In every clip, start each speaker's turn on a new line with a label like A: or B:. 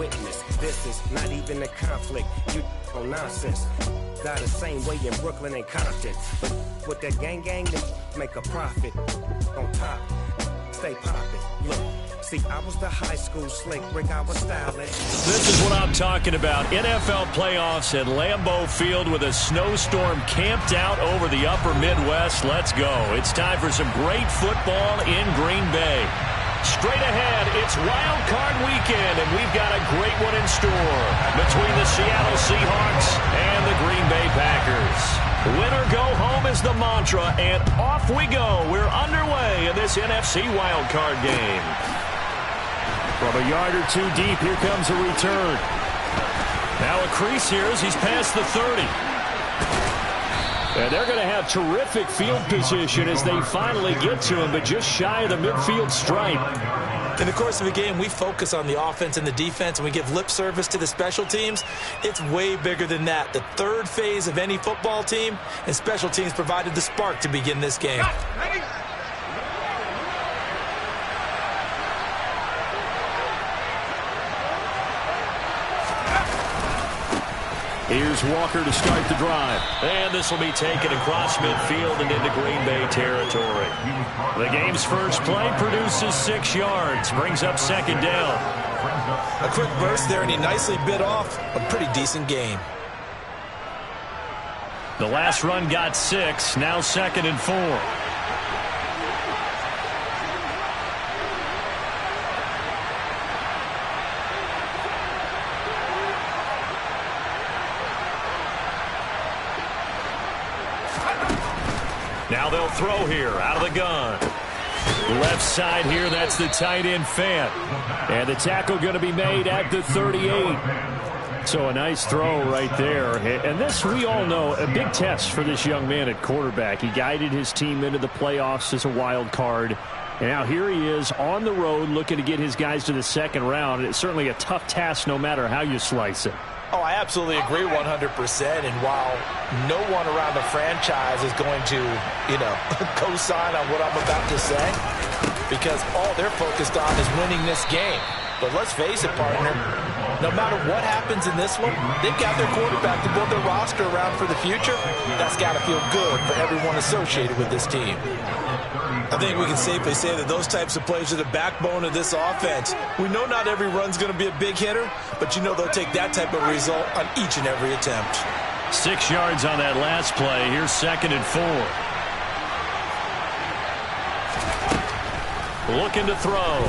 A: witness. This is not even a conflict. You on nonsense. Die the same way in Brooklyn and Compton. But with that gang, they make a profit. On top, stay poppin'. Look. See, I was the high school slick Rick, I was styling.
B: This is what I'm talking about. NFL playoffs at Lambeau Field with a snowstorm camped out over the upper Midwest. Let's go. It's time for some great football in Green Bay. Straight ahead, it's Wild Card Weekend, and we've got a great one in store between the Seattle Seahawks and the Green Bay Packers. Win or go home is the mantra, and off we go. We're underway in this NFC Wild Card game. From a yard or two deep, here comes a return. Now a crease here as he's past the 30. And they're going to have terrific field position as they finally get to him, but just shy of the midfield stripe.
C: In the course of a game, we focus on the offense and the defense, and we give lip service to the special teams. It's way bigger than that. The third phase of any football team, and special teams provided the spark to begin this game.
B: Here's Walker to start the drive. And this will be taken across midfield and into Green Bay territory. The game's first play produces 6 yards. Brings up second down.
C: A quick burst there, and he nicely bit off a pretty decent game.
B: The last run got 6. Now second and 4. Now they'll throw here out of the gun. Left side here, that's the tight end Fant. And the tackle going to be made at the 38. So a nice throw right there. And this, we all know, a big test for this young man at quarterback. He guided his team into the playoffs as a wild card. And now here he is on the road looking to get his guys to the second round. It's certainly a tough task no matter how you slice it.
C: Oh, I absolutely agree 100%. And while no one around the franchise is going to, co-sign on what I'm about to say, because all they're focused on is winning this game. But let's face it, partner, no matter what happens in this one, they've got their quarterback to build their roster around for the future. That's got to feel good for everyone associated with this team. I think we can safely say that those types of plays are the backbone of this offense. We know not every run's going to be a big hitter, but they'll take that type of result on each and every attempt.
B: 6 yards on that last play. Here's second and 4. Looking to throw.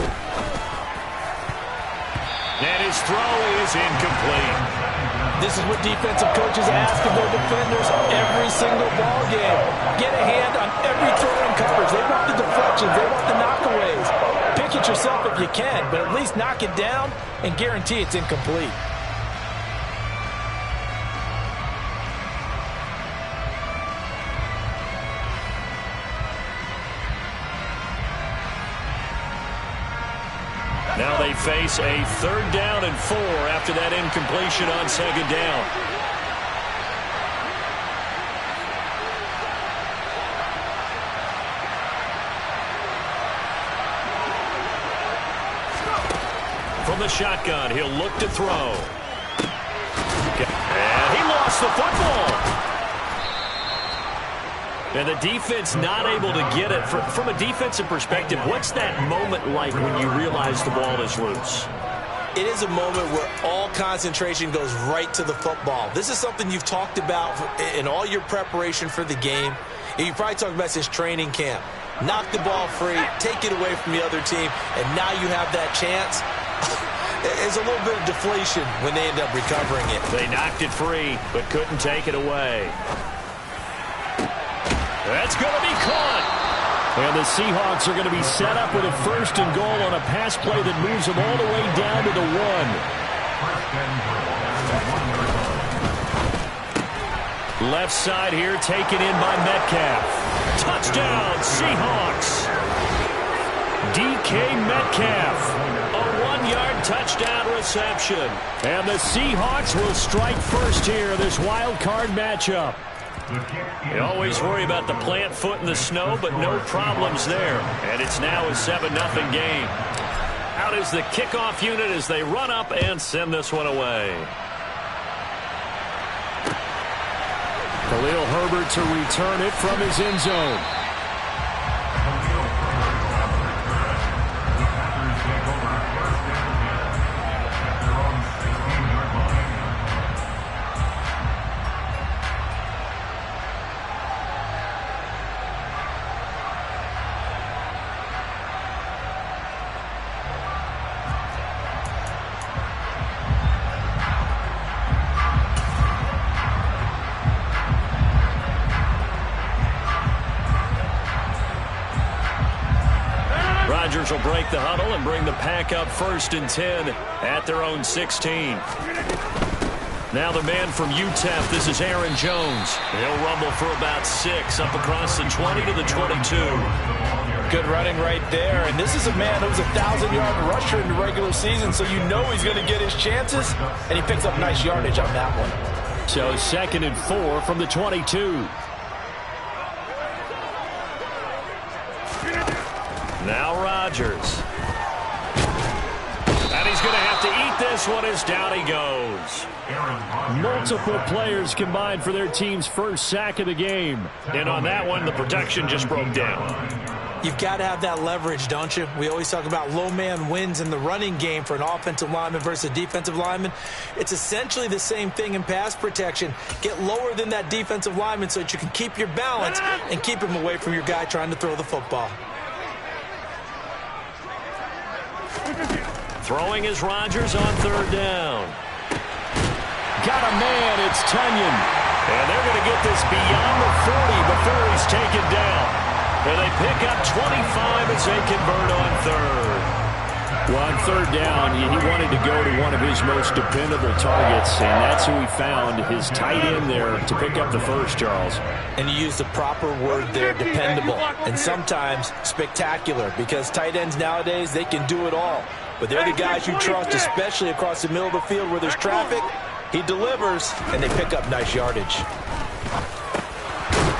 B: And his throw is incomplete.
C: This is what defensive coaches ask of their defenders every single ball game. Get a hand on every throw in coverage. They want the deflections. They want the knockaways. Pick it yourself if you can, but at least knock it down and guarantee it's incomplete.
B: Now they face a 3rd down and 4 after that incompletion on second down. From the shotgun, he'll look to throw. And he lost the football. And the defense not able to get it. From a defensive perspective, what's that moment like when you realize the ball is loose?
C: It is a moment where all concentration goes right to the football. This is something you've talked about in all your preparation for the game. And you probably talked about since training camp. Knock the ball free, take it away from the other team, and now you have that chance. There's a little bit of deflation when they end up recovering it.
B: They knocked it free, but couldn't take it away. That's going to be caught. And the Seahawks are going to be set up with a 1st and goal on a pass play that moves them all the way down to the 1. Left side here taken in by Metcalf. Touchdown, Seahawks. DK Metcalf. A 1-yard touchdown reception. And the Seahawks will strike first here, this wild card matchup. You always worry about the plant foot in the snow, but no problems there. And it's now a 7-0 game. out is the kickoff unit as they run up and send this one away. Khalil Herbert to return it from his end zone. Rodgers will break the huddle and bring the pack up 1st and 10 at their own 16. Now the man from UTEP, this is Aaron Jones. He'll rumble for about 6 up across the 20 to the 22.
C: Good running right there. And this is a man who's a 1,000-yard rusher in the regular season, so you know he's going to get his chances. And he picks up nice yardage on that one.
B: So 2nd and 4 from the 22. Now Rodgers. And he's going to have to eat this one as down he goes. Multiple players combined for their team's first sack of the game. And on that one, the protection just broke down.
D: You've got to have that leverage, don't you? We always talk about low man wins in the running game for an offensive lineman versus a defensive lineman. It's essentially the same thing in pass protection. Get lower than that defensive lineman so that you can keep your balance and keep him away from your guy trying to throw the football.
B: Throwing is Rodgers on 3rd down. Got a man, it's Tunyon. And they're going to get this beyond the 40 before he's taken down. And they pick up 25 as they convert on 3rd. Well, on 3rd down, he wanted to go to one of his most dependable targets, and that's who he found, his tight end there, to pick up the first, Charles.
D: And you use the proper word there, dependable, and sometimes spectacular, because tight ends nowadays, they can do it all. But they're the guys you trust, especially across the middle of the field where there's traffic. He delivers, and they pick up nice yardage.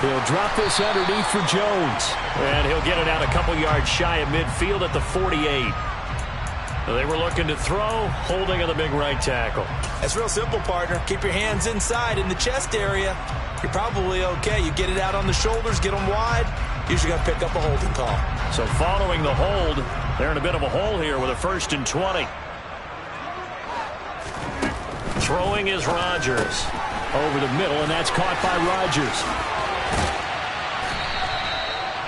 B: He'll drop this underneath for Jones. And he'll get it out a couple yards shy of midfield at the 48. They were looking to throw, holding on the big right tackle.
D: That's real simple, partner. Keep your hands inside in the chest area. You're probably okay. You get it out on the shoulders, get them wide. Usually going to pick up a holding call.
B: So following the hold, they're in a bit of a hole here with a 1st and 20. Throwing is Rodgers. Over the middle, and that's caught by Rodgers.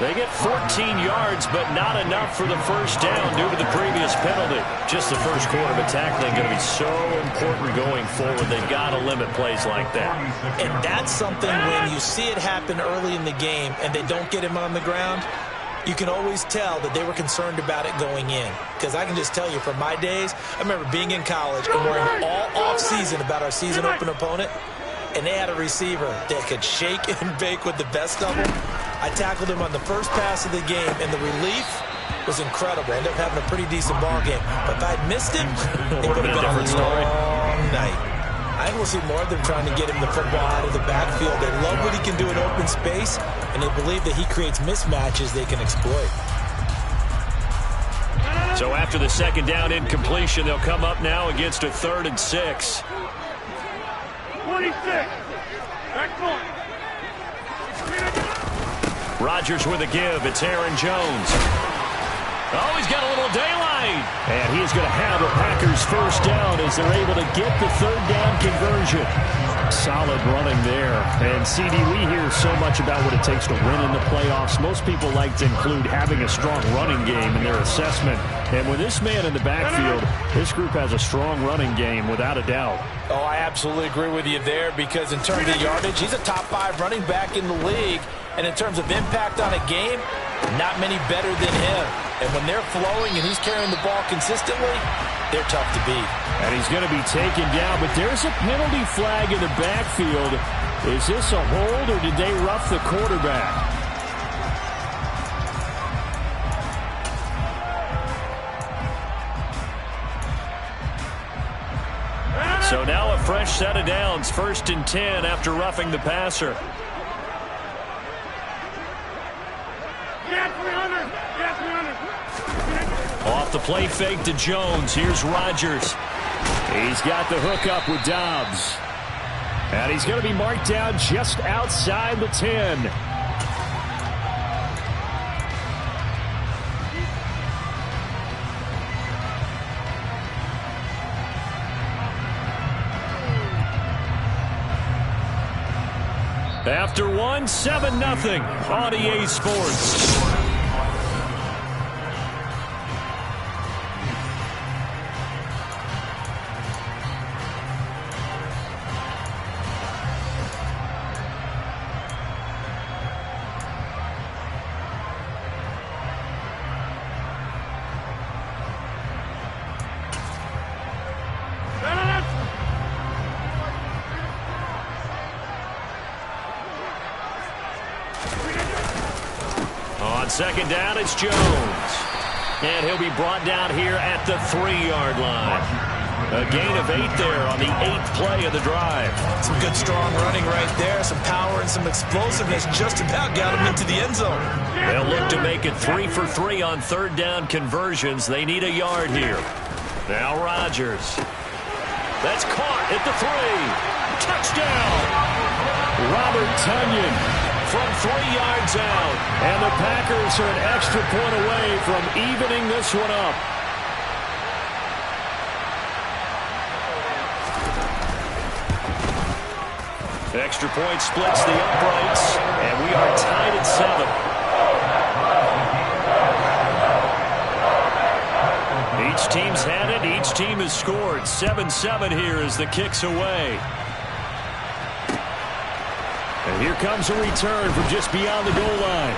B: They get 14 yards, but not enough for the first down due to the previous penalty. Just the first quarter, but tackling going to be so important going forward. They've got to limit plays like that.
D: And that's something when you see it happen early in the game and they don't get him on the ground, you can always tell that they were concerned about it going in. Because I can just tell you from my days, I remember being in college and worrying all off-season about our season-open opponent, and they had a receiver that could shake and bake with the best of them. I tackled him on the first pass of the game, and the relief was incredible. I ended up having a pretty decent ball game. But if I'd missed him, it would have been a long night. I think we'll see more of them trying to get him the football out of the backfield. They love what he can do in open space, and they believe that he creates mismatches they can exploit.
B: So after the 2nd down incompletion, they'll come up now against a 3rd and 6.
E: 26. Back point.
B: Rodgers with a give. It's Aaron Jones. Oh, he's got a little daylight. And he's going to have a Packers first down as they're able to get the 3rd down conversion. Solid running there. And, CD, we hear so much about what it takes to win in the playoffs. Most people like to include having a strong running game in their assessment. And with this man in the backfield, this group has a strong running game without a doubt.
C: Oh, I absolutely agree with you there because in terms of yardage, he's a top 5 running back in the league. And in terms of impact on a game, not many better than him. And when they're flowing and he's carrying the ball consistently, they're tough to beat.
B: And he's going to be taken down, but there's a penalty flag in the backfield. Is this a hold or did they rough the quarterback? So now a fresh set of downs, 1st and 10 after roughing the passer. Off the play fake to Jones. Here's Rodgers. He's got the hook up with Dobbs. And he's going to be marked down just outside the 10. After one, 7-0 on EA Sports. On second down, it's Jones. And he'll be brought down here at the 3-yard line. A gain of 8 there on the 8th play of the drive.
D: Some good, strong running right there. Some power and some explosiveness. Just about got him into the end zone.
B: They'll look to make it 3 for 3 on third down conversions. They need a yard here. Now Rodgers. That's caught at the 3. Touchdown! Robert Tonyan from 3 yards out. And the Packers are an extra point away from evening this one up. Extra point splits the uprights, and we are tied at 7. Each team's had it. Each team has scored. 7-7 here as the kick's away. And here comes a return from just beyond the goal line.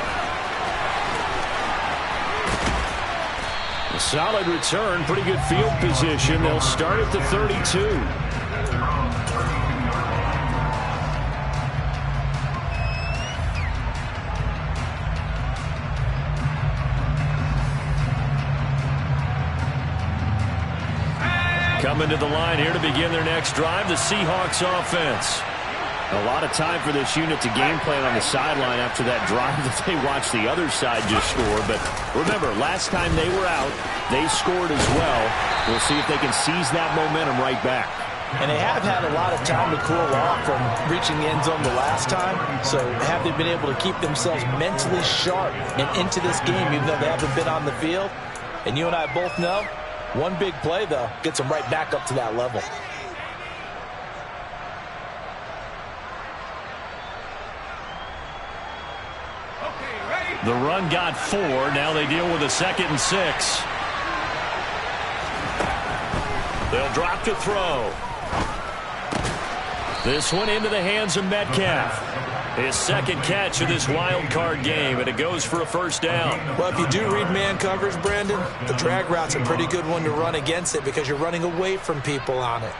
B: A solid return, pretty good field position. They'll start at the 32. Coming to the line here to begin their next drive, the Seahawks offense. A lot of time for this unit to game plan on the sideline after that drive that they watched the other side just score. But remember, last time they were out, they scored as well. We'll see if they can seize that momentum right back.
D: And they have had a lot of time to cool off from reaching the end zone the last time. So have they been able to keep themselves mentally sharp and into this game, even though they haven't been on the field? And you and I both know, one big play, though, gets them right back up to that level.
B: The run got 4. Now they deal with a 2nd and 6. They'll drop to throw. This one into the hands of Metcalf. His 2nd catch of this wild card game, and it goes for a first down.
D: Well, if you do read man coverage, Brandon, the drag route's a pretty good one to run against it because you're running away from people on it.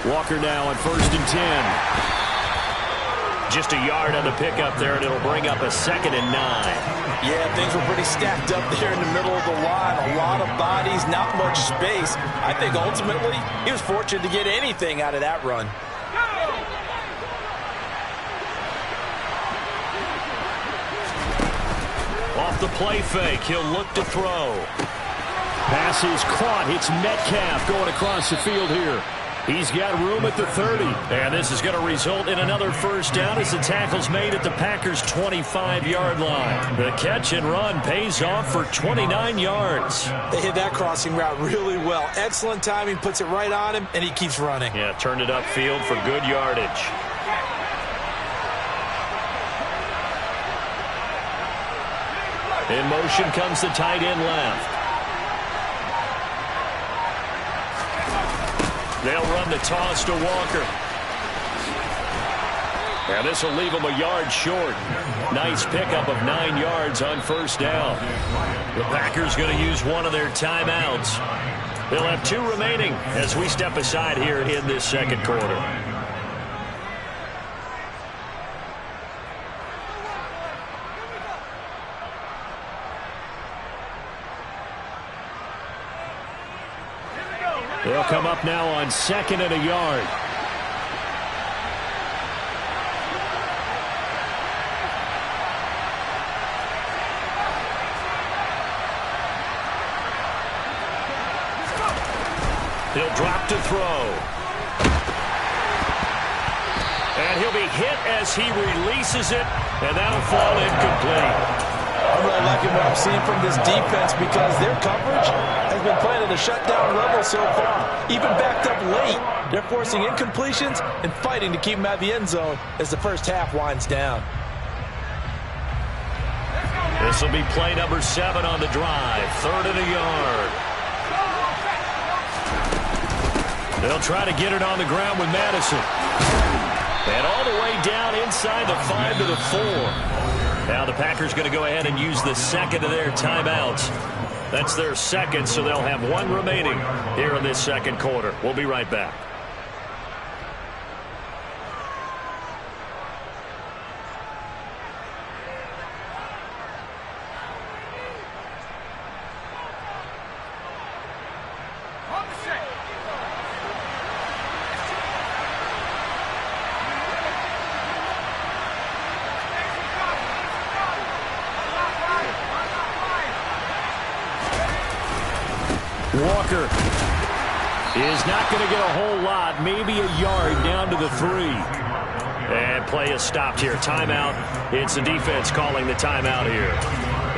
B: Walker now on 1st and 10. Just a yard on the pickup there, and it'll bring up a 2nd and 9.
D: Yeah, things were pretty stacked up there in the middle of the line. A lot of bodies, not much space. I think ultimately he was fortunate to get anything out of that run.
B: Off the play fake, he'll look to throw. Pass is caught. It's Metcalf going across the field here. He's got room at the 30. And this is going to result in another first down as the tackle's made at the Packers' 25-yard line. The catch and run pays off for 29 yards.
D: They hit that crossing route really well. Excellent timing, puts it right on him, and he keeps running.
B: Yeah, turned it upfield for good yardage. In motion comes the tight end left. They'll run the toss to Walker. And this will leave them a yard short. Nice pickup of 9 yards on first down. The Packers going to use one of their timeouts. They'll have 2 remaining as we step aside here in this second quarter. They'll come up now on 2nd and a yard. He'll drop to throw. And he'll be hit as he releases it, and that'll fall incomplete.
C: I'm really liking what I'm seeing from this defense because their coverage has been playing at a shutdown level so far. Even backed up late, they're forcing incompletions and fighting to keep them out of the end zone as the first half winds down.
B: This will be play number 7 on the drive. 3rd and a yard. They'll try to get it on the ground with Madison. And all the way down inside the 5 to the 4. Now the Packers going to go ahead and use the second of their timeouts. That's their second, so they'll have 1 remaining here in this second quarter. We'll be right back. Walker is not going to get a whole lot, maybe a yard down to the 3. And play is stopped here. Timeout. It's the defense calling the timeout here.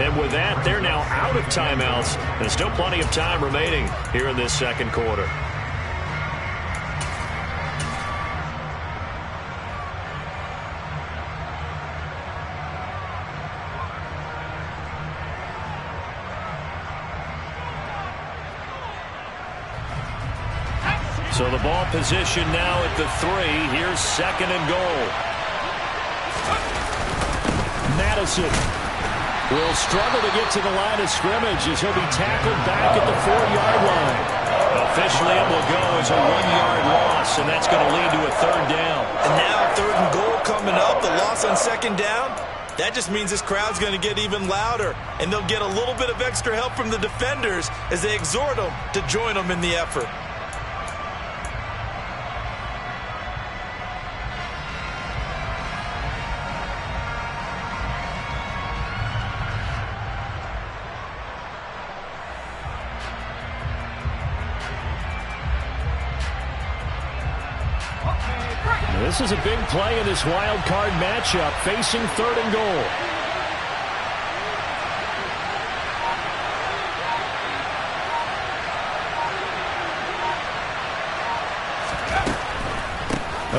B: And with that, they're now out of timeouts. There's still plenty of time remaining here in this second quarter. So the ball position now at the 3. Here's 2nd and goal. Madison will struggle to get to the line of scrimmage as he'll be tackled back at the 4-yard line. Officially, it will go as a 1-yard loss, and that's going to lead to a 3rd down.
C: And now 3rd and goal coming up, the loss on 2nd down. That just means this crowd's going to get even louder, and they'll get a little bit of extra help from the defenders as they exhort them to join them in the effort.
B: This is a big play in this wild card matchup, facing 3rd and goal.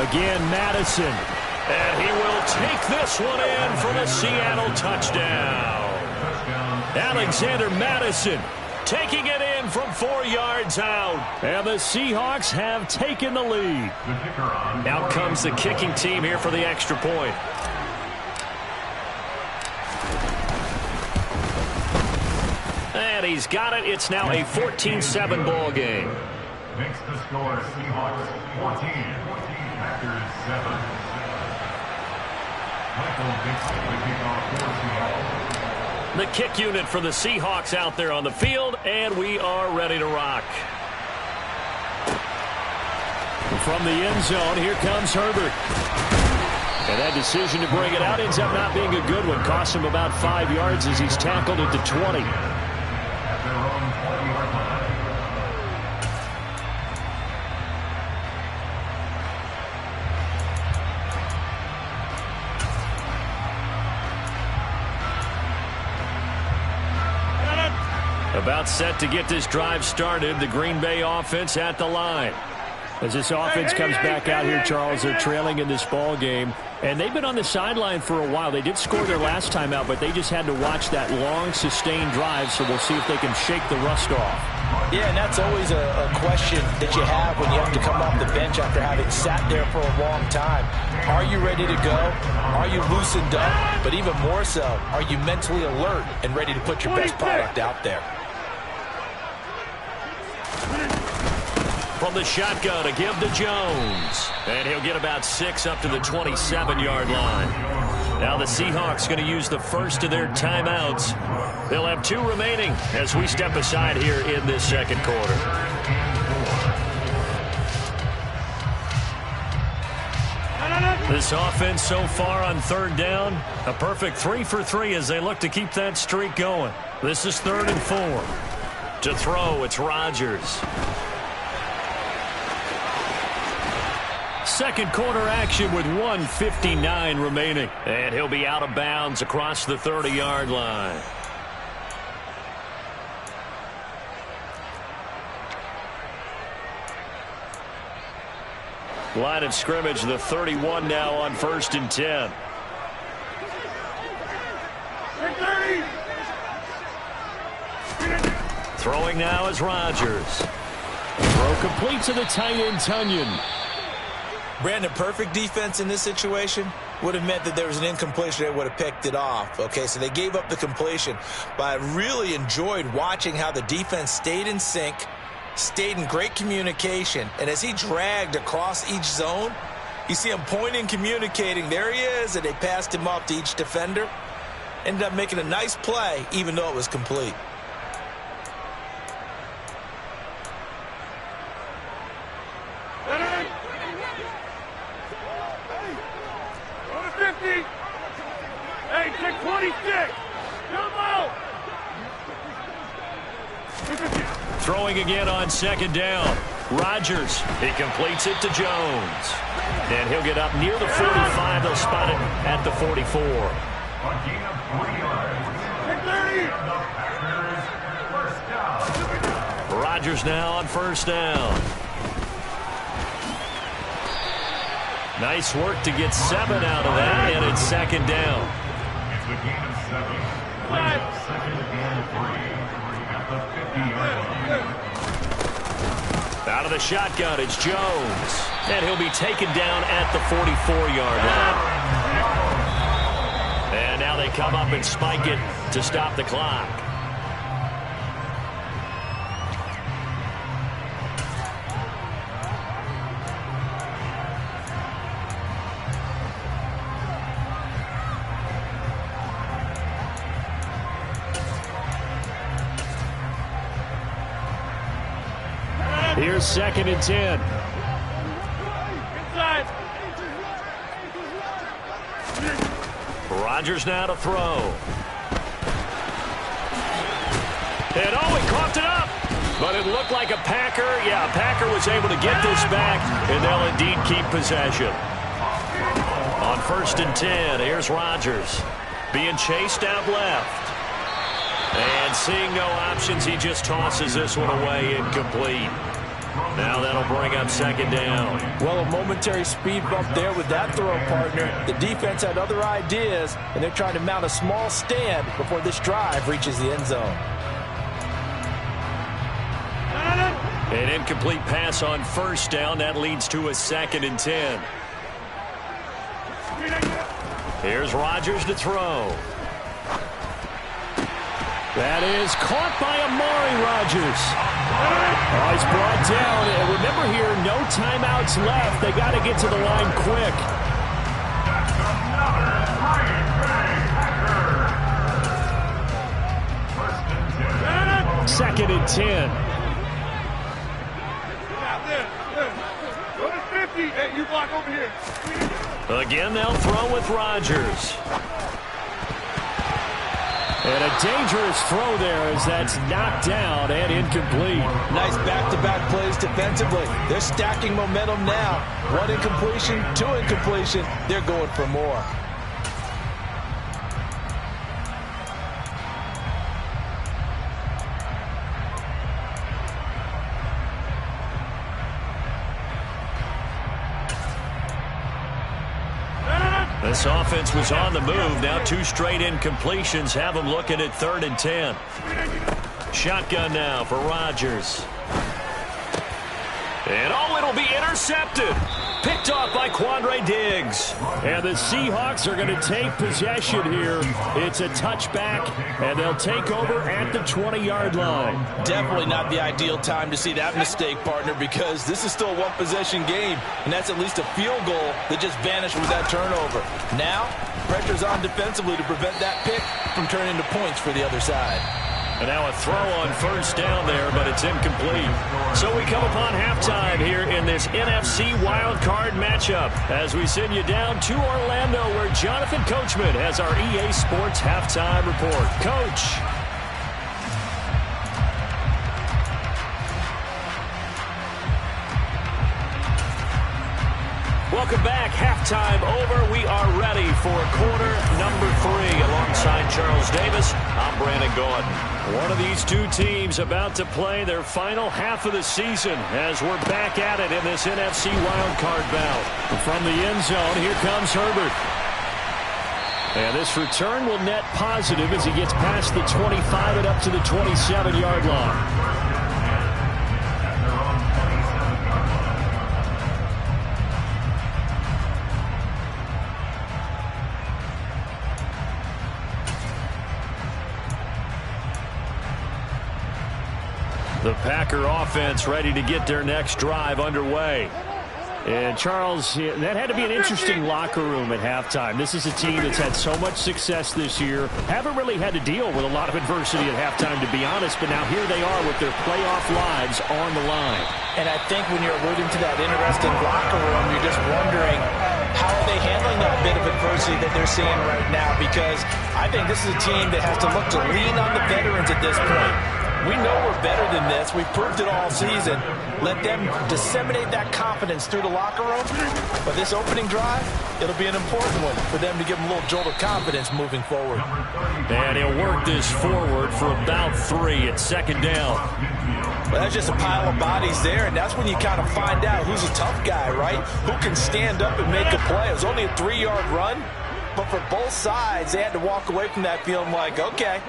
B: Again, Madison. And he will take this one in for the Seattle touchdown. Alexander Madison taking it in from 4 yards out. And the Seahawks have taken the lead. Out comes the kicking team here for the extra point. And he's got it. It's now a 14-7 ball game.
F: Makes the score Seahawks 14, Packers 7. Michael Dixon, the kickoff for Seattle.
B: The kick unit for the Seahawks out there on the field, and we are ready to rock. From the end zone, here comes Herbert. And that decision to bring it out ends up not being a good one. Costs him about 5 yards as he's tackled at the 20.
F: At their own 20-yard line.
B: About set to get this drive started. The Green Bay offense at the line. As this offense comes back out here, Charles, they're trailing in this ball game. And they've been on the sideline for a while. They did score their last time out, but they just had to watch that long, sustained drive, so we'll see if they can shake the rust off.
D: Yeah, and that's always a question that you have when you have to come off the bench after having sat there for a long time. Are you ready to go? Are you loosened up? But even more so, are you mentally alert and ready to put your best product out there?
B: From the shotgun, a give to Jones. And he'll get about 6 up to the 27-yard line. Now the Seahawks going to use the first of their timeouts. They'll have 2 remaining as we step aside here in this second quarter. This offense so far on third down, a perfect 3 for 3 as they look to keep that streak going. This is 3rd and 4. To throw, it's Rodgers. Second quarter action with 1:59 remaining. And he'll be out of bounds across the 30-yard line. Line of scrimmage, the 31 now on 1st and 10. Throwing now is Rodgers. Throw complete to the tight end, Tunyon.
D: Brandon, perfect defense in this situation would have meant that there was an incompletion. They would have picked it off. Okay, so they gave up the completion. But I really enjoyed watching how the defense stayed in sync, stayed in great communication, and as he dragged across each zone, you see him pointing, communicating. There he is, and they passed him off to each defender. Ended up making a nice play, even though it was complete.
E: Hey, take 26. Come out.
B: Throwing again on 2nd down. Rodgers, he completes it to Jones. And he'll get up near the 45. They'll spot it at the 44.
F: A gain of 3 yards. The Packers, first down.
B: Rodgers now on 1st down. Nice work to get 7 out of that, and it's 2nd down.
F: It's a gain of 7. 2nd and 3 at the 50-yard line.
B: Out of the shotgun, it's Jones. And he'll be taken down at the 44-yard line. And now they come up and spike it to stop the clock. Here's 2nd and 10.
E: Inside.
B: Rodgers now to throw. And he coughed it up. But it looked like a Packer. Yeah, a Packer was able to get this back, and they'll indeed keep possession. On 1st and 10, here's Rodgers. Being chased out left. And seeing no options, he just tosses this one away, incomplete. Now that'll bring up 2nd down.
D: Well, a momentary speed bump there with that throw, partner. The defense had other ideas, and they're trying to mount a small stand before this drive reaches the end zone.
B: An incomplete pass on 1st down. That leads to a 2nd and 10. Here's Rodgers to throw. That is caught by Amari Rodgers. Oh, he's brought down. And remember here, no timeouts left. They got to get to the line quick.
F: That's another great Packer.
B: 2nd and 10.
E: Go to 50. Hey, you block over here.
B: Again, they'll throw with Rodgers. And a dangerous throw there as that's knocked down and incomplete.
D: Nice back-to-back plays defensively. They're stacking momentum now. 1 incompletion, 2 incompletion. They're going for more.
B: This offense was on the move. Now 2 straight incompletions have them looking at 3rd and 10. Shotgun now for Rodgers. And it'll be intercepted. Picked off by Quandre Diggs. And the Seahawks are going to take possession here. It's a touchback, and they'll take over at the 20-yard line.
D: Definitely not the ideal time to see that mistake, partner, because this is still a one-possession game, and that's at least a field goal that just vanished with that turnover. Now, pressure's on defensively to prevent that pick from turning into points for the other side.
B: And now a throw on first down there, but it's incomplete. So we come upon halftime here in this NFC wildcard matchup as we send you down to Orlando where Jonathan Coachman has our EA Sports halftime report. Coach. Welcome back. Halftime over. We are ready for quarter number 3. Alongside Charles Davis, I'm Brandon Gordon. One of these two teams about to play their final half of the season as we're back at it in this NFC wildcard bout. From the end zone, here comes Herbert. And this return will net positive as he gets past the 25 and up to the 27-yard line. The Packer offense ready to get their next drive underway. And Charles, that had to be an interesting locker room at halftime. This is a team that's had so much success this year. Haven't really had to deal with a lot of adversity at halftime, to be honest. But now here they are with their playoff lives on the line.
D: And I think when you're alluding to that interesting locker room, you're just wondering how are they handling that bit of adversity that they're seeing right now? Because I think this is a team that has to look to lean on the veterans at this point. We know we're better than this. We've proved it all season. Let them disseminate that confidence through the locker room. But this opening drive, it'll be an important one for them to give them a little jolt of confidence moving forward.
B: And he'll work this forward for about 3 at second down.
D: Well, that's just a pile of bodies there, and that's when you kind of find out who's a tough guy, right? Who can stand up and make a play. It was only a 3-yard run, but for both sides, they had to walk away from that feeling like, okay,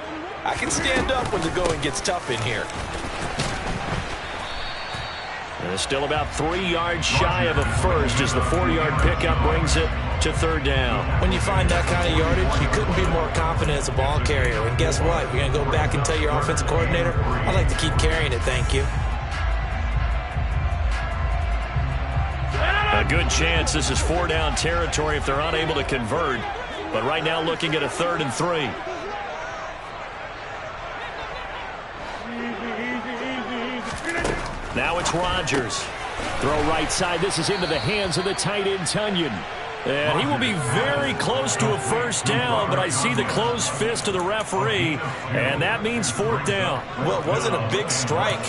D: I can stand up when the going gets tough in here.
B: And it's still about 3 yards shy of a first as the 4-yard pickup brings it to third down.
D: When you find that kind of yardage, you couldn't be more confident as a ball carrier. And guess what? You're going to go back and tell your offensive coordinator, I'd like to keep carrying it, thank you.
B: A good chance this is 4-down territory if they're unable to convert. But right now looking at a 3rd and 3. Now it's Rodgers. Throw right side. This is into the hands of the tight end, Tunyon. And he will be very close to a first down, but I see the closed fist of the referee, and that means 4th down.
D: Well, it wasn't a big strike,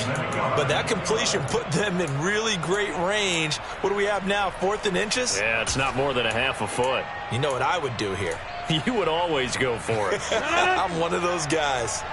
D: but that completion put them in really great range. What do we have now, 4th and inches?
B: Yeah, it's not more than a half a foot.
D: You know what I would do here?
B: You would always go for it.
D: I'm one of those guys.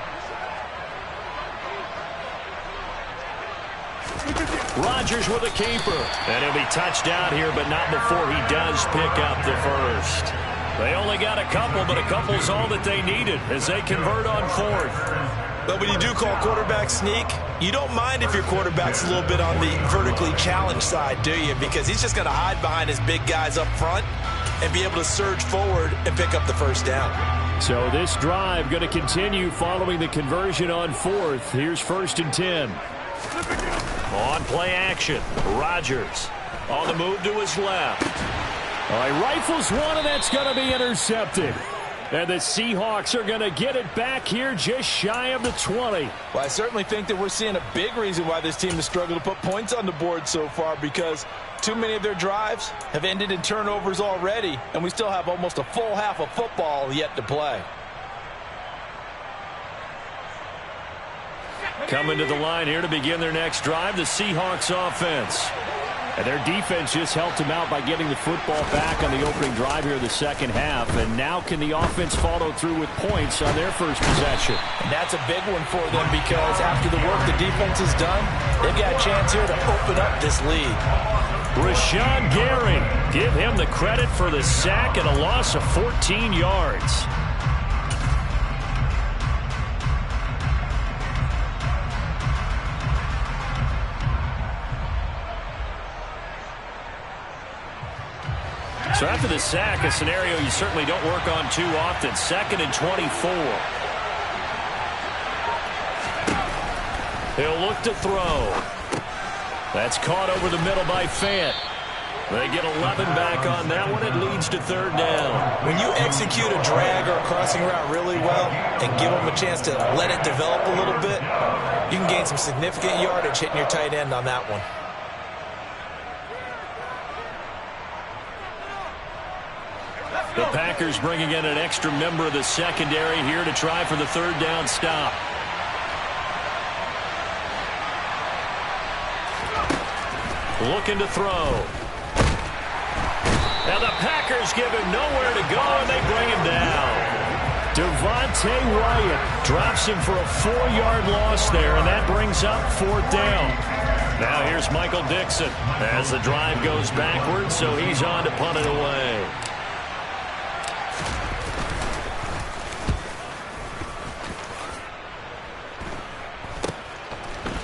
B: Rodgers with a keeper. And he'll be touched down here, but not before he does pick up the first. They only got a couple, but a couple's all that they needed as they convert on 4th.
D: But when you do call quarterback sneak, you don't mind if your quarterback's a little bit on the vertically challenged side, do you? Because he's just going to hide behind his big guys up front and be able to surge forward and pick up the first down.
B: So this drive going to continue following the conversion on 4th. Here's 1st and 10. On play action, Rodgers on the move to his left. All right, rifles one, and that's going to be intercepted. And the Seahawks are going to get it back here just shy of the 20.
D: Well, I certainly think that we're seeing a big reason why this team has struggled to put points on the board so far, because too many of their drives have ended in turnovers already, and we still have almost a full half of football yet to play.
B: Coming to the line here to begin their next drive, the Seahawks offense. And their defense just helped them out by getting the football back on the opening drive here in the second half. And now can the offense follow through with points on their first possession?
D: And that's a big one for them because after the work the defense has done, they've got a chance here to open up this lead.
B: Rashawn Gary, give him the credit for the sack and a loss of 14 yards. So after the sack, a scenario you certainly don't work on too often. 2nd and 24. He'll look to throw. That's caught over the middle by Fant. They get 11 back on that one. It leads to third down.
D: When you execute a drag or a crossing route really well and give them a chance to let it develop a little bit, you can gain some significant yardage hitting your tight end on that one.
B: The Packers bringing in an extra member of the secondary here to try for the third down stop. Looking to throw. Now the Packers give him nowhere to go, and they bring him down. Devontae Wyatt drops him for a 4-yard loss there, and that brings up fourth down. Now here's Michael Dixon as the drive goes backwards, so he's on to punt it away.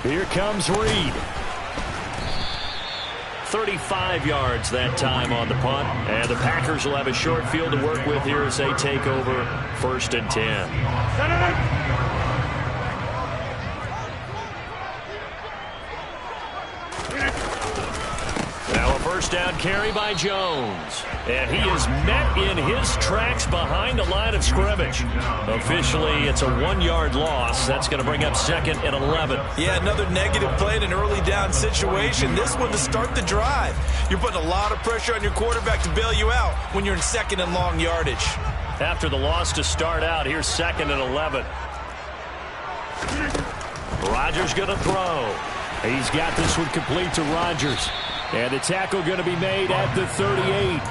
B: Here comes Reed. 35 yards that time on the punt. And the Packers will have a short field to work with here as they take over first and 10. Now a first down carry by Jones. And he is met in his tracks behind the line of scrimmage. Officially, it's a 1-yard loss. That's going to bring up second and 11.
D: Yeah, another negative play in an early down situation. This one to start the drive. You're putting a lot of pressure on your quarterback to bail you out when you're in second and long yardage.
B: After the loss to start out, here's second and 11. Rodgers going to throw. He's got this one complete to Rodgers. And the tackle going to be made at the 38.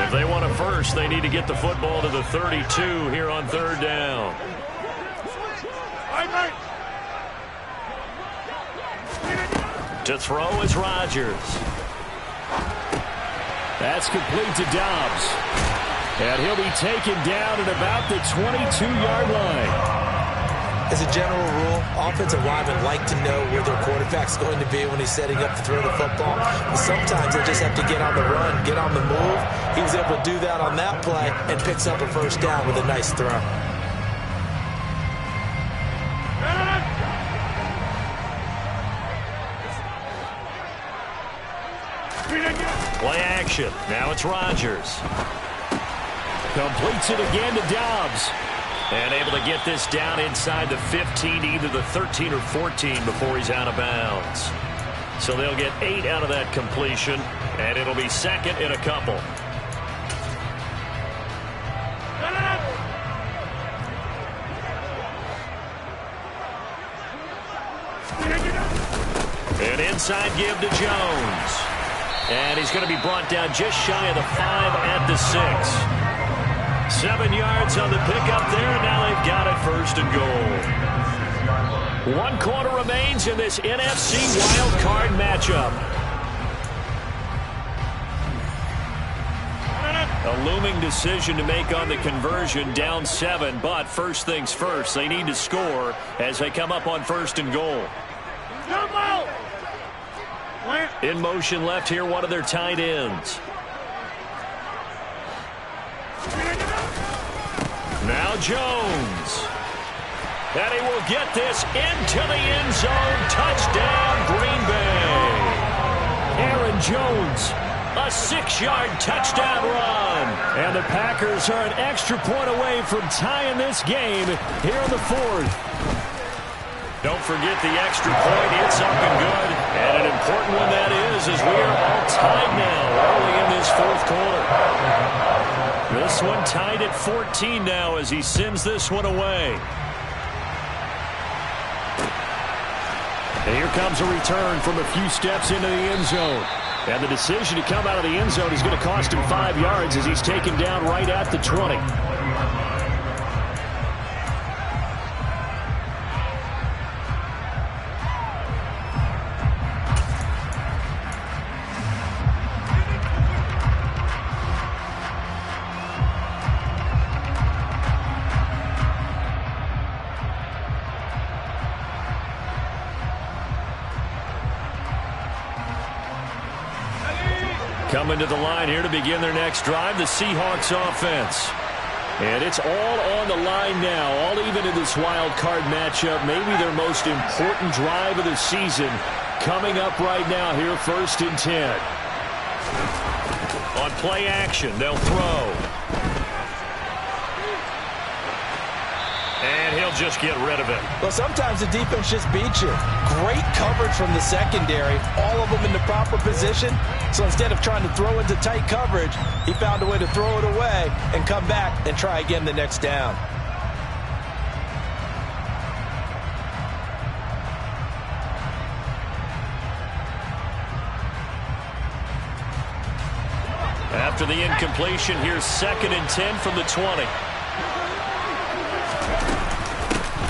B: If they want a first, they need to get the football to the 32 here on third down. To throw is Rodgers. That's complete to Dobbs. And he'll be taken down at about the 22-yard line.
D: As a general rule, offensive linemen like to know where their quarterback's going to be when he's setting up to throw the football. But sometimes they just have to get on the run, get on the move. He was able to do that on that play and picks up a first down with a nice throw.
B: Play action. Now it's Rodgers. Completes it again to Dobbs. And able to get this down inside the 15, either the 13 or 14 before he's out of bounds. So they'll get 8 out of that completion, and it'll be second and a couple. An inside give to Jones. And he's going to be brought down just shy of the 5 at the 6. 7 yards on the pickup there, and now they've got it first and goal. 1 quarter remains in this NFC wild card matchup. A looming decision to make on the conversion, down 7, but first things first, they need to score as they come up on first and goal. In motion left here, one of their tight ends. Now Jones. And he will get this into the end zone. Touchdown, Green Bay. Aaron Jones, a 6-yard touchdown run. And the Packers are an extra point away from tying this game here in the 4th. Don't forget the extra point. It's up and good. And an important one that is, as we are all tied now early in this 4th quarter. This one tied at 14 now as he sends this one away. And here comes a return from a few steps into the end zone. And the decision to come out of the end zone is going to cost him 5 yards as he's taken down right at the 20. Coming to the line here to begin their next drive, the Seahawks offense. And it's all on the line now, all even in this wild card matchup. Maybe their most important drive of the season coming up right now here, 1st and 10. On play action, they'll throw. And he'll just get rid of it.
D: Well, sometimes the defense just beats you. Great coverage from the secondary, all of them in the proper position. So instead of trying to throw into tight coverage, he found a way to throw it away and come back and try again the next down.
B: After the incompletion, here's 2nd and 10 from the 20.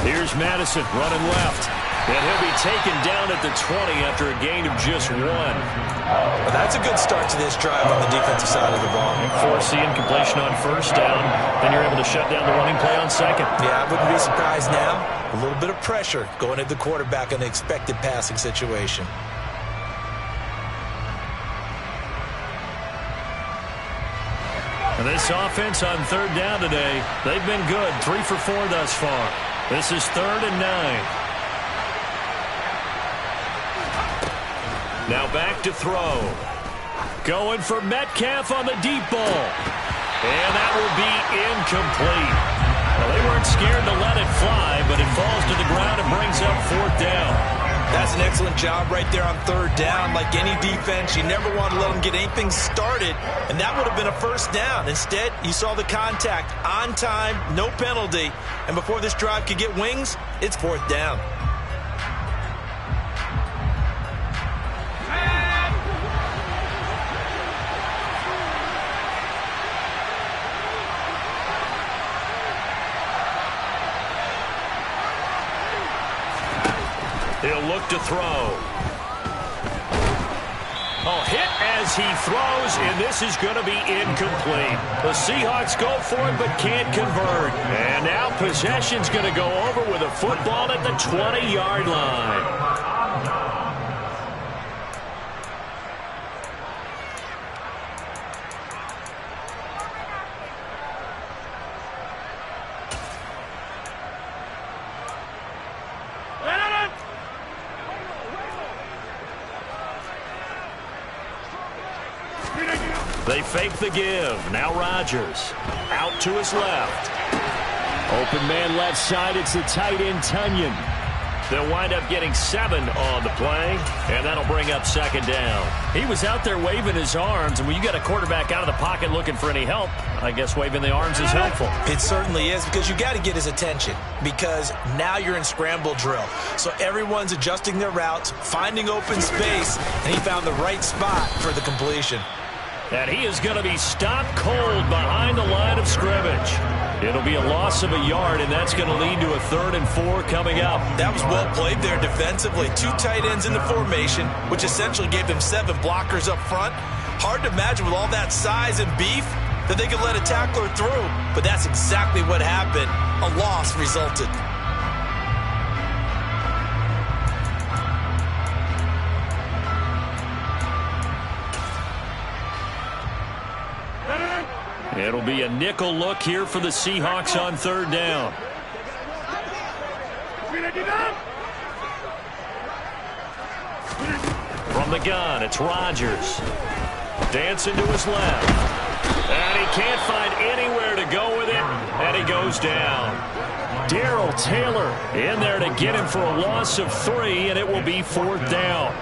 B: Here's Madison running left. And he'll be taken down at the 20 after a gain of just 1.
D: Well, that's a good start to this drive on the defensive side of the ball.
B: Force the incompletion on 1st down. Then you're able to shut down the running play on 2nd.
D: Yeah, I wouldn't be surprised now. A little bit of pressure going at the quarterback in an expected passing situation.
B: And this offense on 3rd down today, they've been good. 3 for 4 thus far. This is 3rd and 9. Now back to throw. Going for Metcalf on the deep ball. And that will be incomplete. Well, they weren't scared to let it fly, but it falls to the ground and brings up 4th down.
D: That's an excellent job right there on 3rd down. Like any defense, you never want to let them get anything started, and that would have been a 1st down. Instead, you saw the contact on time, no penalty, and before this drive could get wings, it's 4th down.
B: He'll look to throw. Oh, hit as he throws, and this is going to be incomplete. The Seahawks go for it but can't convert. And now possession's going to go over with a football at the 20-yard line. They fake the give. Now Rodgers out to his left. Open man left side. It's the tight end, Tunyon. They'll wind up getting 7 on the play, and that'll bring up 2nd down. He was out there waving his arms, and when you get a quarterback out of the pocket looking for any help, I guess waving the arms is helpful.
D: It certainly is, because you got to get his attention, because now you're in scramble drill. So everyone's adjusting their routes, finding open space, and he found the right spot for the completion.
B: And he is going to be stopped cold behind the line of scrimmage. It'll be a loss of a yard, and that's going to lead to a 3rd and 4 coming up.
D: That was well played there defensively. 2 tight ends in the formation, which essentially gave them 7 blockers up front. Hard to imagine with all that size and beef that they could let a tackler through, but that's exactly what happened. A loss resulted.
B: It'll be a nickel look here for the Seahawks on 3rd down. From the gun, it's Rodgers. Dancing to his left. And he can't find anywhere to go with it, and he goes down. Darrell Taylor in there to get him for a loss of 3, and it will be 4th down.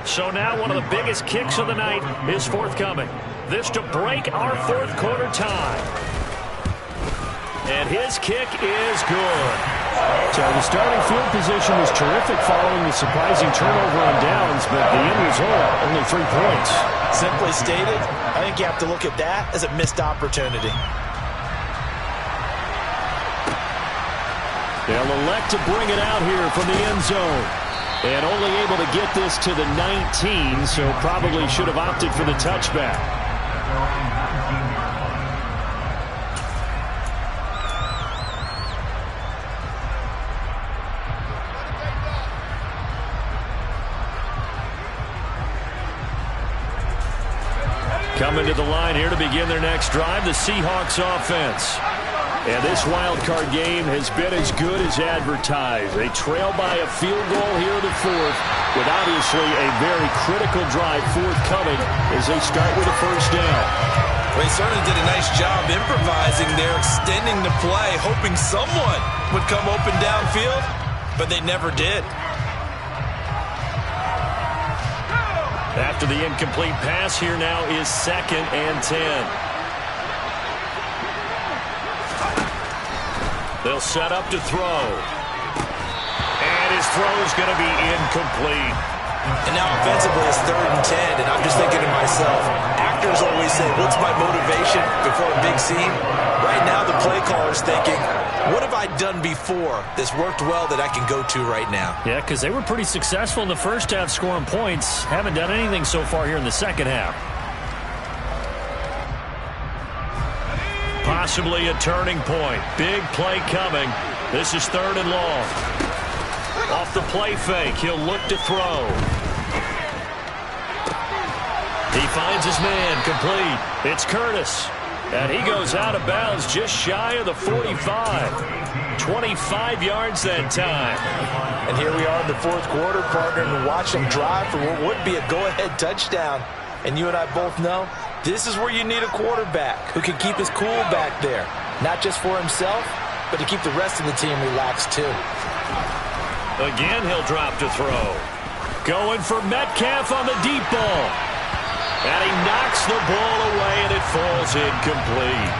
B: So now one of the biggest kicks of the night is forthcoming. This to break our 4th quarter tie. And his kick is good.
G: So the starting field position was terrific following the surprising turnover on downs, but the end result, only 3 points.
D: Simply stated, I think you have to look at that as a missed opportunity.
B: They'll elect to bring it out here from the end zone. And only able to get this to the 19, so probably should have opted for the touchback. Coming to the line here to begin their next drive, the Seahawks offense. And this wild card game has been as good as advertised. They trail by a field goal here in the fourth, with obviously a very critical drive forthcoming as they start with a first down.
D: Well, he certainly did a nice job improvising there, extending the play, hoping someone would come open downfield, but they never did.
B: After the incomplete pass, here now is 2nd and 10. They'll set up to throw. And his throw's going to be incomplete.
D: And now offensively it's 3rd and 10, and I'm just thinking to myself, actors always say, what's my motivation before a big scene? Right now the play caller's thinking, what have I done before that's worked well that I can go to right now?
B: Yeah, because they were pretty successful in the first half scoring points. Haven't done anything so far here in the second half. Possibly a turning point. Big play coming. This is 3rd and long. Off the play fake, he'll look to throw. He finds his man, complete. It's Curtis. And he goes out of bounds just shy of the 45. 25 yards that time.
D: And here we are in the fourth quarter, partner, and watch them drive for what would be a go-ahead touchdown. And you and I both know this is where you need a quarterback who can keep his cool back there. Not just for himself, but to keep the rest of the team relaxed too.
B: Again, he'll drop to throw. Going for Metcalf on the deep ball. And he knocks the ball away, and it falls incomplete.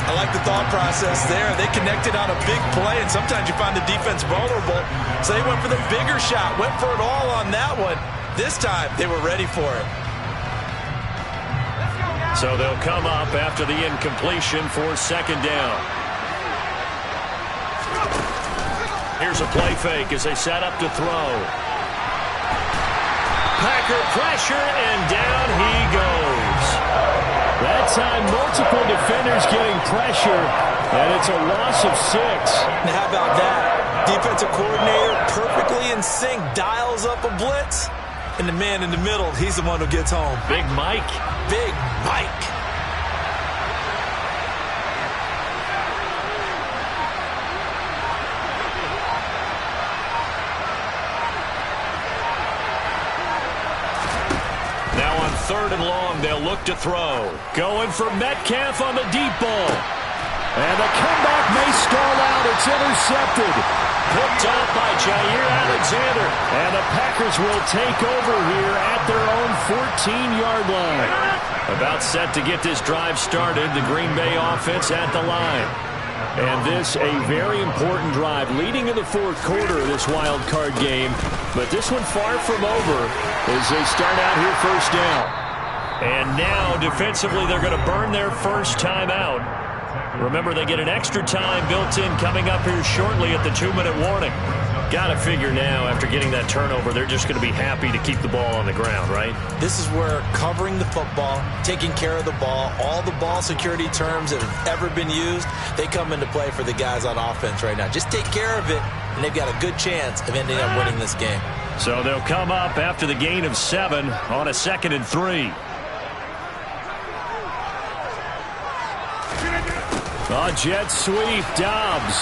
D: I like the thought process there. They connected on a big play, and sometimes you find the defense vulnerable. So they went for the bigger shot, went for it all on that one. This time, they were ready for it.
B: So they'll come up after the incompletion for 2nd down. Here's a play fake as they set up to throw. Packer pressure, and down he goes. That time, multiple defenders getting pressure, and it's a loss of 6.
D: Now, how about that? Defensive coordinator perfectly in sync, dials up a blitz, and the man in the middle, he's the one who gets home.
B: Big Mike.
D: Big Mike.
B: Now on 3rd and long, they'll look to throw. Going for Metcalf on the deep ball. And the comeback may stall out. It's intercepted. Picked off by Jair Alexander. And the Packers will take over here at their own 14-yard line. About set to get this drive started. The Green Bay offense at the line. And this a very important drive leading in the fourth quarter of this wild card game. But this one far from over as they start out here first down. And now defensively they're going to burn their first time out. Remember, they get an extra time built in coming up here shortly at the 2-minute warning. Got to figure now, after getting that turnover, they're just going to be happy to keep the ball on the ground, right?
D: This is where covering the football, taking care of the ball, all the ball security terms that have ever been used, they come into play for the guys on offense right now. Just take care of it, and they've got a good chance of ending up winning this game.
B: So they'll come up after the gain of 7 on a 2nd and 3. A jet sweep, Dobbs.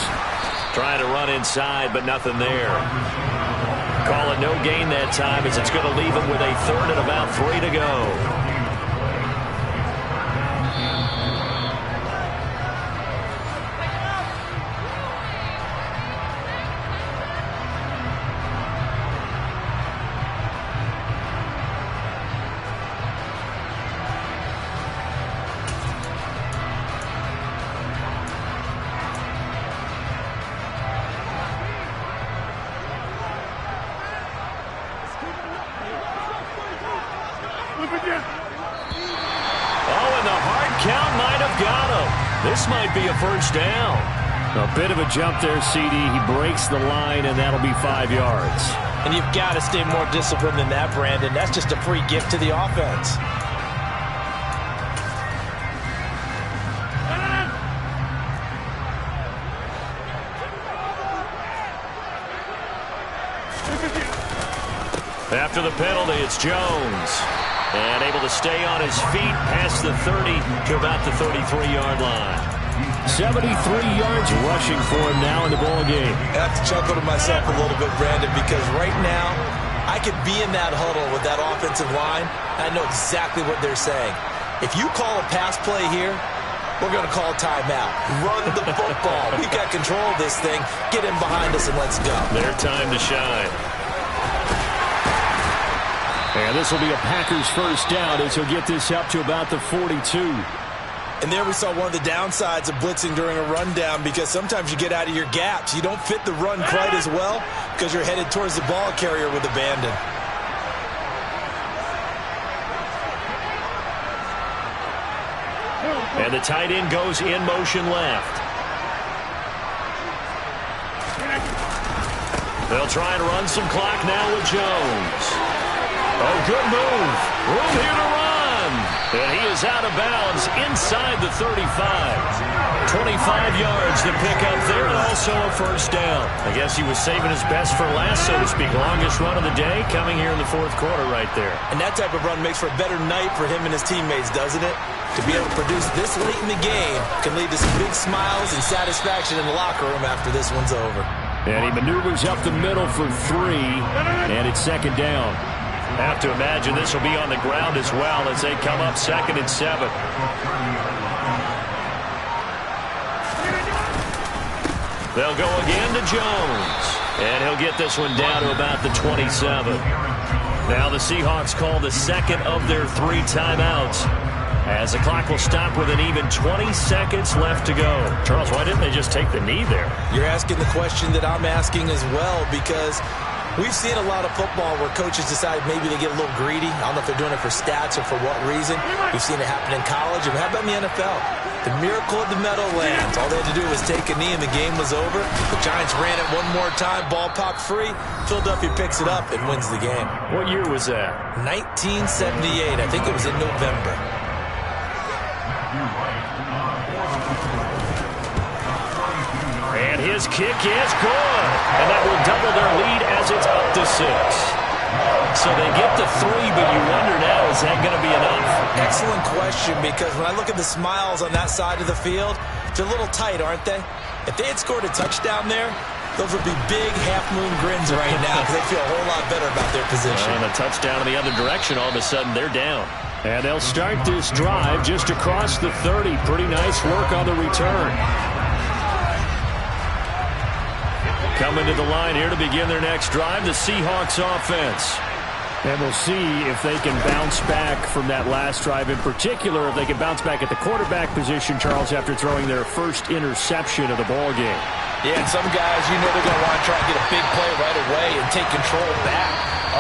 B: Trying to run inside, but nothing there. Call it no gain that time as it's going to leave him with a 3rd and about 3 to go. This might be a first down. A bit of a jump there, CD. He breaks the line, and that'll be 5 yards.
D: And you've got to stay more disciplined than that, Brandon. That's just a free gift to the offense.
B: After the penalty, it's Jones. And able to stay on his feet past the 30 to about the 33-yard line.
G: 73 yards rushing for him now in the ball game.
D: I have to chuckle to myself a little bit, Brandon, because right now I could be in that huddle with that offensive line. I know exactly what they're saying. If you call a pass play here, we're going to call timeout. Run the football. We've got control of this thing. Get in behind us and let's go.
B: Their time to shine.
G: And this will be a Packers first down as he'll get this up to about the 42.
D: And there we saw one of the downsides of blitzing during a rundown, because sometimes you get out of your gaps. You don't fit the run quite as well because you're headed towards the ball carrier with abandon.
B: And the tight end goes in motion left. They'll try and run some clock now with Jones. Oh, good move. Room here to run. And he is out of bounds inside the 35. 25 yards to pick up there, and also a first down. I guess he was saving his best for last, so to speak. Longest run of the day coming here in the fourth quarter right there.
D: And that type of run makes for a better night for him and his teammates, doesn't it? To be able to produce this late in the game can lead to some big smiles and satisfaction in the locker room after this one's over.
G: And he maneuvers up the middle for 3, and it's second down.
B: I have to imagine this will be on the ground as well as they come up 2nd and 7. They'll go again to Jones. And he'll get this one down to about the 27. Now the Seahawks call the second of their 3 timeouts, as the clock will stop with an even 20 seconds left to go. Charles, why didn't they just take the knee there?
D: You're asking the question that I'm asking as well, because we've seen a lot of football where coaches decide maybe they get a little greedy. I don't know if they're doing it for stats or for what reason. We've seen it happen in college. And how about in the NFL? The miracle of the Meadowlands. All they had to do was take a knee and the game was over. The Giants ran it one more time. Ball popped free. Philadelphia picks it up and wins the game.
B: What year was that?
D: 1978. I think it was in November.
B: And his kick is good. And that will double their lead as it's up to 6. So they get to 3, but you wonder now, is that going to be enough?
D: Excellent question, because when I look at the smiles on that side of the field, they're a little tight, aren't they? If they had scored a touchdown there, those would be big half-moon grins right now, because they feel a whole lot better about their position.
B: And a touchdown in the other direction, all of a sudden they're down.
G: And they'll start this drive just across the 30. Pretty nice work on the return.
B: Coming to the line here to begin their next drive, the Seahawks offense.
G: And we'll see if they can bounce back from that last drive. In particular, if they can bounce back at the quarterback position, Charles, after throwing their first interception of the ball game.
C: Yeah, and some guys, you know they're going to want to try and get a big play right away and take control back.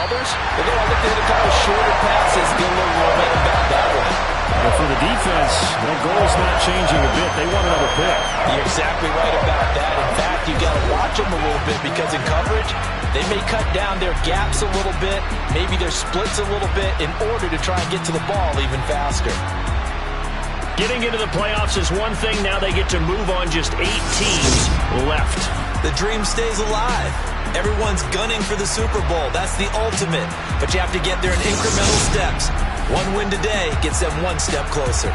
C: Others, they're going to look at a couple of shorter passes, get a little momentum back that way.
G: But for the defense, their goal's not changing a bit. They want another pick.
D: You're exactly right about that. In fact, you've got to watch them a little bit, because in coverage, they may cut down their gaps a little bit, maybe their splits a little bit, in order to try and get to the ball even faster.
B: Getting into the playoffs is one thing. Now they get to move on. Just 8 teams left.
D: The dream stays alive. Everyone's gunning for the Super Bowl. That's the ultimate. But you have to get there in incremental steps. One win today gets them one step closer.